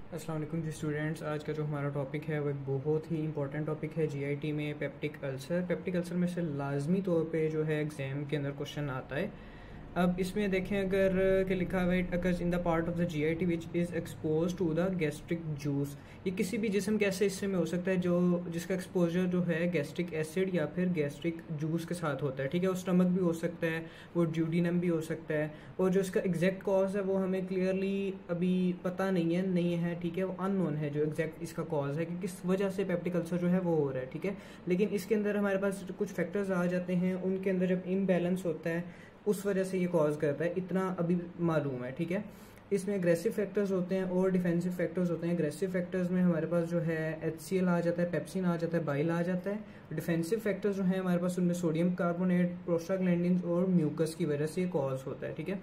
अस्सलाम वालेकुम जी स्टूडेंट्स। आज का जो हमारा टॉपिक है वो एक बहुत ही इंपॉर्टेंट टॉपिक है जीआईटी में, पेप्टिक अल्सर। पेप्टिक अल्सर में से लाजमी तौर पे जो है एग्ज़ाम के अंदर क्वेश्चन आता है। अब इसमें देखें अगर कि लिखा हुआ है it occurs in the part of the GIT which is expose to the gastric juice. ये किसी भी जिस्म के ऐसे हिस्से में हो सकता है जो जिसका एक्सपोजर जो है गैस्ट्रिक एसिड या फिर गैस्ट्रिक जूस के साथ होता है, ठीक है। वो स्टमक भी हो सकता है, वो ड्यूडिनम भी हो सकता है, और जो इसका एग्जैक्ट कॉज है वो हमें क्लियरली अभी पता नहीं है, ठीक है। वो अननोन है जो एग्जैक्ट इसका कॉज है कि किस वजह से पेप्टिक अल्सर जो है वो हो रहा है, ठीक है। लेकिन इसके अंदर हमारे पास कुछ फैक्टर्स आ जाते हैं, उनके अंदर जब इम्बैलेंस होता है उस वजह से ये कॉज करता है, इतना अभी मालूम है, ठीक है। इसमें एग्रेसिव फैक्टर्स होते हैं और डिफेंसिव फैक्टर्स होते हैं। एग्रेसिव फैक्टर्स में हमारे पास जो है HCl आ जाता है, पेप्सिन आ जाता है, बाइल आ जाता है। डिफेंसिव फैक्टर्स जो है हमारे पास उनमें सोडियम कार्बोनेट, प्रोस्टाग्लैंडिन्स और म्यूकस की वजह से ये कॉज होता है, ठीक है।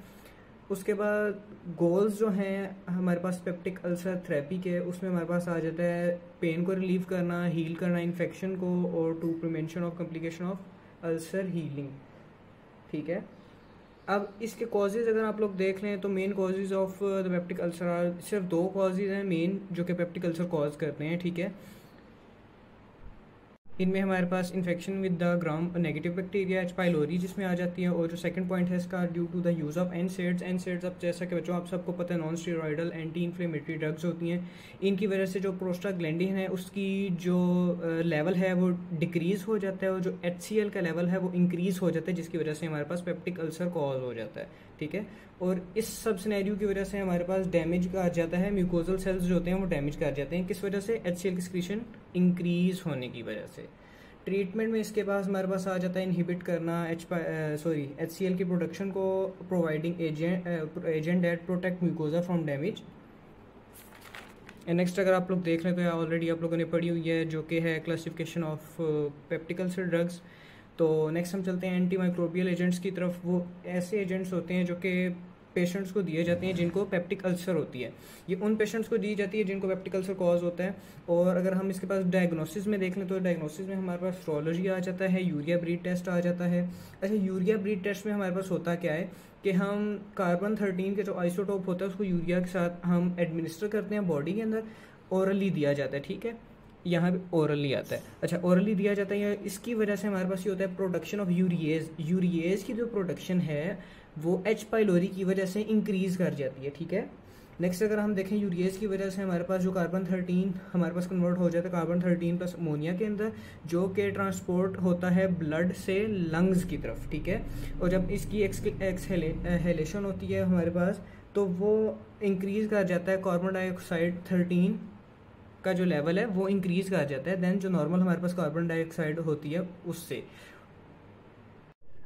उसके बाद गोल्स जो हैं हमारे पास पेप्टिक अल्सर थेरेपी के, उसमें हमारे पास आ जाता है पेन को रिलीव करना, हील करना इन्फेक्शन को, और to prevention of complication of ulcer healing, ठीक है। अब इसके कॉजेज अगर आप लोग देख लें तो main causes of the peptic ulcer, सिर्फ दो कॉजेज हैं मेन जो कि पेप्टिक अल्सर कॉज करते हैं, ठीक है। इनमें हमारे पास infection with the gram negative bacteria H pylori जिसमें आ जाती है, और जो सेकंड पॉइंट है इसका due to the use of NSAIDs. अब जैसा कि बच्चों आप सबको पता है non steroidal anti inflammatory drugs होती हैं, इनकी वजह से जो प्रोस्टाग्लैंडिन है उसकी जो लेवल है वो डिक्रीज़ हो जाता है, और जो HCl का लेवल है वो इंक्रीज़ हो जाता है, जिसकी वजह से हमारे पास पेप्टिक अल्सर कॉज हो जाता है, ठीक है। और इस सब सिनेरियो की वजह से हमारे पास डैमेज का जाता है, म्यूकोजल सेल्स जो होते हैं वो डैमेज कर जाते हैं, किस वजह से HCl की सिक्रीशन इंक्रीज होने की वजह से। ट्रीटमेंट में इसके पास हमारे पास आ जाता है इनहिबिट करना HCl की प्रोडक्शन को, providing agent that protect mucosa from damage. And next अगर आप लोग देख लें तो ऑलरेडी आप लोगों ने पढ़ी हुई है जो कि है classification of peptic ulcer drugs. तो नेक्स्ट हम चलते हैं एंटी माइक्रोबियल एजेंट्स की तरफ। वो ऐसे एजेंट्स होते हैं जो कि पेशेंट्स को दिए जाते हैं जिनको पेप्टिक अल्सर होती है। ये उन पेशेंट्स को दी जाती है जिनको पेप्टिक अल्सर कॉज होता है। और अगर हम इसके पास डायग्नोसिस में देख लें तो डायग्नोसिस में हमारे पास स्ट्रोलॉजी आ जाता है, यूरिया ब्रीड टेस्ट आ जाता है। अच्छा, यूरिया ब्रीड टेस्ट में हमारे पास होता क्या है कि हम कार्बन 13 के जो आइसोटोप होता है उसको यूरिया के साथ हम एडमिनिस्टर करते हैं बॉडी के अंदर, ओरली दिया जाता है, ठीक है। यहाँ पे ओरली आता है। अच्छा, ओरली दिया जाता है, इसकी वजह से हमारे पास ये होता है प्रोडक्शन ऑफ यूरिएज की जो प्रोडक्शन है वो H पाइलोरी की वजह से इंक्रीज कर जाती है, ठीक है। नेक्स्ट अगर हम देखें यूरिएज की वजह से हमारे पास जो कार्बन 13 हमारे पास कन्वर्ट हो जाता है कार्बन 13 प्लस अमोनिया के अंदर, जो कि ट्रांसपोर्ट होता है ब्लड से लंग्स की तरफ, ठीक है। और जब इसकी एक्सहेलेशन होती है हमारे पास तो वो इंक्रीज कर जाता है कार्बन डाइऑक्साइड 13 का जो लेवल है वो इंक्रीज कर जाता है देन जो नॉर्मल हमारे पास कार्बन डाइऑक्साइड होती है उससे।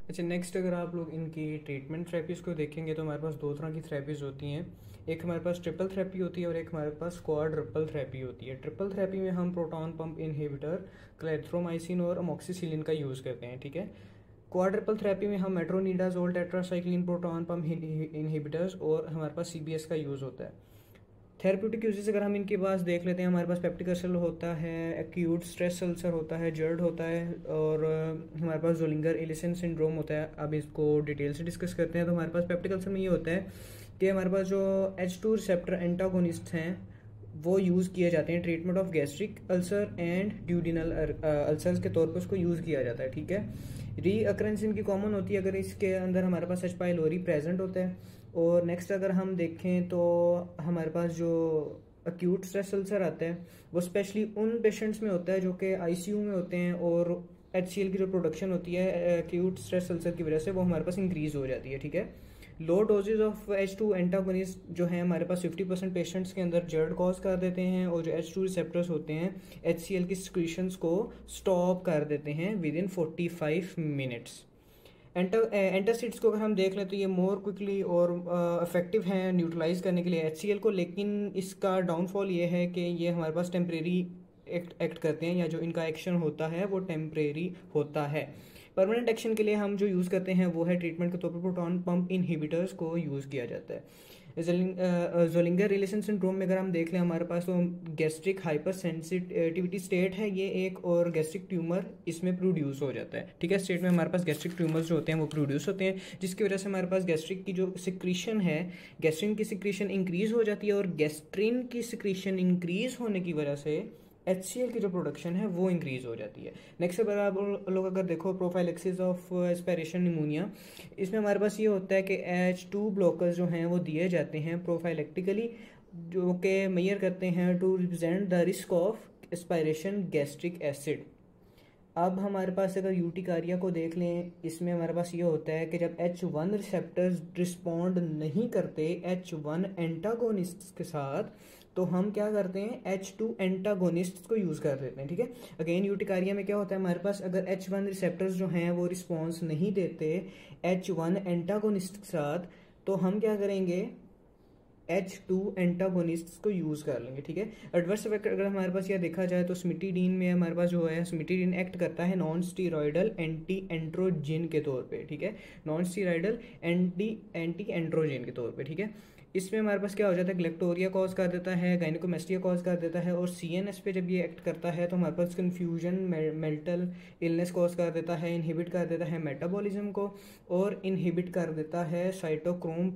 अच्छा, नेक्स्ट अगर आप लोग इनकी ट्रीटमेंट थेरेपीज़ को देखेंगे तो हमारे पास दो तरह की थेरेपीज़ होती हैं। एक हमारे पास ट्रिपल थेरेपी होती है और एक हमारे पास क्वाड्रुपल थेरेपी होती है। ट्रिपल थेरेपी में हम प्रोटॉन पंप इनहिबिटर, क्लेथ्रोमाइसिन और अमोक्सिसिलिन का यूज़ करते हैं, ठीक है। क्वाड्रुपल थेरेपी में हम metronidazole, tetracycline, proton pump inhibitors और हमारे पास CBS का यूज़ होता है। थेरेप्यूटिक यूजेस अगर हम इनके पास देख लेते हैं, हमारे पास पेप्टिक अल्सर होता है, एक्यूट स्ट्रेस अल्सर होता है, जर्ड होता है, और हमारे पास जोलिंगर एलिसन सिंड्रोम होता है। अब इसको डिटेल से डिस्कस करते हैं। तो हमारे पास पेप्टिक अल्सर में ये होता है कि हमारे पास जो H2 रिसेप्टर एंटागोनिस्ट हैं वो यूज़ किए जाते हैं treatment of gastric ulcer and duodenal ulcers के तौर पर उसको यूज़ किया जाता है, ठीक है। री अकरेंस इनकी कॉमन होती है अगर इसके अंदर हमारे पास H पाइलोरी प्रेजेंट होता है। और नेक्स्ट अगर हम देखें तो हमारे पास जो अक्यूट स्ट्रेस अल्सर आता है वो स्पेशली उन पेशेंट्स में होता है जो कि ICU में होते हैं, और HCl की जो प्रोडक्शन होती है अक्यूट स्ट्रेस अल्सर की वजह से वो हमारे पास इंक्रीज हो जाती है, ठीक है। लो डोजेज ऑफ H2 एंटागोनिस्ट जो है हमारे पास 50% पेशेंट्स के अंदर जर्ड कॉज कर देते हैं, और जो H2 रिसेप्टर्स होते हैं HCl की सिक्रीशंस को स्टॉप कर देते हैं विद इन 45 मिनट्स। एंटासिड्स को अगर हम देख लें तो ये मोर क्विकली और इफेक्टिव हैं न्यूट्रलाइज करने के लिए HCl को, लेकिन इसका डाउनफॉल ये है कि ये हमारे पास टेम्परेरी एक्ट करते हैं, या जो इनका एक्शन होता है वो टेम्परेरी होता है। परमानेंट एक्शन के लिए हम जो यूज़ करते हैं वो है ट्रीटमेंट के तौर पर प्रोटॉन पंप इनहिबिटर्स को यूज़ किया जाता है। जोलिंगर रिलेशन सिंड्रोम में अगर हम देख लें हमारे पास, तो गैस्ट्रिक हाइपर सेंसिटिविटी स्टेट है ये एक, और गैस्ट्रिक ट्यूमर इसमें प्रोड्यूस हो जाता है। ठीक है, स्टेट में हमारे पास गैस्ट्रिक ट्यूमर्स जो होते हैं वो प्रोड्यूस होते हैं, जिसकी वजह से हमारे पास गैस्ट्रिक की जो सिक्रीशन है, गैस्ट्रिन की सिक्रीशन इंक्रीज हो जाती है, और गैस्ट्रिन की सिक्रीशन इंक्रीज होने की वजह से HCl की जो प्रोडक्शन है वो इंक्रीज हो जाती है। नेक्स्ट पर आप लोग अगर देखो प्रोफाइलेक्सिस ऑफ एस्पिरेशन निमोनिया, इसमें हमारे पास ये होता है कि H2 ब्लॉकर्स जो हैं वो दिए जाते हैं प्रोफाइलेक्टिकली, जो कि मेजर करते हैं to represent the risk of aspiration gastric acid. अब हमारे पास अगर यूटिकारिया को देख लें, इसमें हमारे पास ये होता है कि जब H1 रिसेप्टर्स रिस्पॉन्ड नहीं करते H1 एंटागोनिस्ट के साथ, तो हम क्या करते हैं H2 एंटागोनिस्ट को यूज़ कर देते हैं। ठीक है, अगेन यूटिकारिया में क्या होता है हमारे पास, अगर H1 रिसेप्टर्स जो हैं वो रिस्पॉन्स नहीं देते H1 एंटागोनिस्ट के साथ, तो हम क्या करेंगे H2 एंटागोनिस्ट को यूज़ कर लेंगे। ठीक है, एडवर्स इफेक्ट अगर हमारे पास यह देखा जाए तो स्मिटिडीन में हमारे पास जो है, स्मिटिडीन एक्ट करता है नॉन स्टीरॉयडल एंटी एंड्रोजिन के तौर पे। ठीक है, नॉन स्टीरॉयडल एंटी एंड्रोजिन के तौर पे। ठीक है, इसमें हमारे पास क्या हो जाता है, ग्लेक्टोरिया कॉज कर देता है, गाइनिकोमेस्टिया कॉज कर देता है, और CNS पे जब ये एक्ट करता है तो हमारे पास कन्फ्यूजन, मेंटल इलनेस कॉज कर देता है, इनहिबिट कर देता है मेटाबॉलिज्म को, और इनहिबिट कर देता है साइटोक्रोम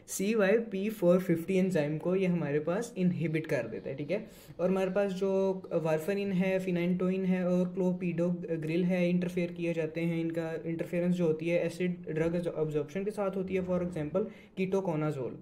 CYP450 एंजाइम को, ये हमारे पास इनहिबिट कर देता है। ठीक है, और हमारे पास जो वारफरिन है, फिनाइनटोइन है और क्लोपिडोग्रिल है, इंटरफेयर किए जाते हैं। इनका इंटरफेरेंस जो होती है एसिड ड्रग अब्जॉर्प्शन के साथ होती है, फॉर एग्जांपल कीटोकोनाजोल।